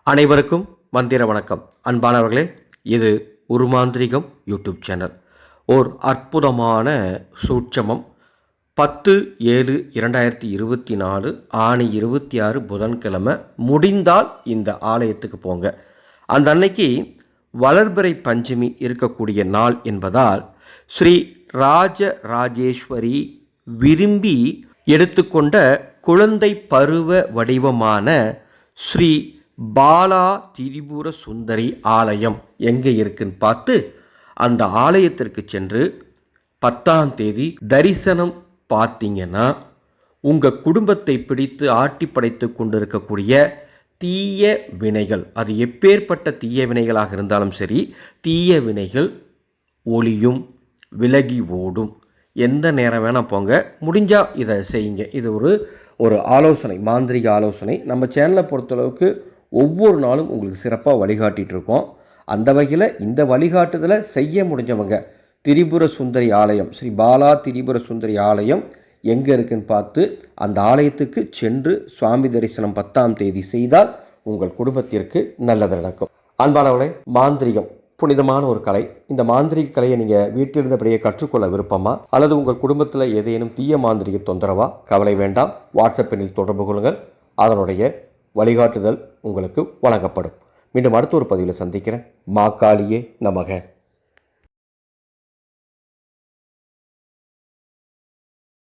அனைவருக்கும் மந்திர வணக்கம். அன்பானவர்களே, இது உருமாந்திரிகம் யூடியூப் சேனல். ஓர் அற்புதமான சூட்சமம். 10/7/2024 ஆணி 26 புதன்கிழமை. முடிந்தால் இந்த ஆலயத்துக்கு போங்க. அந்த அன்னைக்கு வளர்பிறை பஞ்சமி இருக்கக்கூடிய நாள் என்பதால் ஸ்ரீ ராஜராஜேஸ்வரி விரும்பி எடுத்துக்கொண்ட குழந்தை பருவ வடிவமான ஸ்ரீ பாலா திரிபுர சுந்தரி ஆலயம் எங்கே இருக்குன்னு பார்த்து அந்த ஆலயத்திற்கு சென்று 10ஆம் தேதி தரிசனம் பார்த்தீங்கன்னா உங்கள் குடும்பத்தை பிடித்து ஆட்டி படைத்து கொண்டிருக்கக்கூடிய தீய வினைகள், அது எப்பேற்பட்ட தீய வினைகளாக இருந்தாலும் சரி, தீய வினைகள் ஒளியும் விலகி ஓடும். எந்த நேரம் வேணால் போங்க, முடிஞ்சால் இதை செய்யுங்க. இது ஒரு ஆலோசனை, மாந்திரிக ஆலோசனை. நம்ம சேனலை பொறுத்தளவுக்கு ஒவ்வொரு நாளும் உங்களுக்கு சிறப்பாக வழிகாட்டிகிட்டு இருக்கோம். அந்த வகையில் இந்த வழிகாட்டுதலை செய்ய முடிஞ்சவங்க திரிபுர சுந்தரி ஆலயம், ஸ்ரீ பாலா திரிபுர சுந்தரி ஆலயம் எங்கே இருக்குன்னு பார்த்து அந்த ஆலயத்துக்கு சென்று சுவாமி தரிசனம் 10ஆம் தேதி செய்தால் உங்கள் குடும்பத்திற்கு நல்லது நடக்கும். அன்பானவர்களே, மாந்திரிகம் புனிதமான ஒரு கலை. இந்த மாந்திரிக கலையை நீங்கள் வீட்டிலிருந்தபடியே கற்றுக்கொள்ள விருப்பமா, அல்லது உங்கள் குடும்பத்தில் ஏதேனும் தீய மாந்திரிக தொந்தரவா? கவலை வேண்டாம், வாட்ஸ்அப் எண்ணில் தொடர்பு கொள்ளுங்கள். அதனுடைய வழிகாட்டுதல் உங்களுக்கு வழங்கப்படும். மீண்டும் அடுத்த ஒரு பதிவில் சந்திக்கிறேன். மாகாளியே நமக.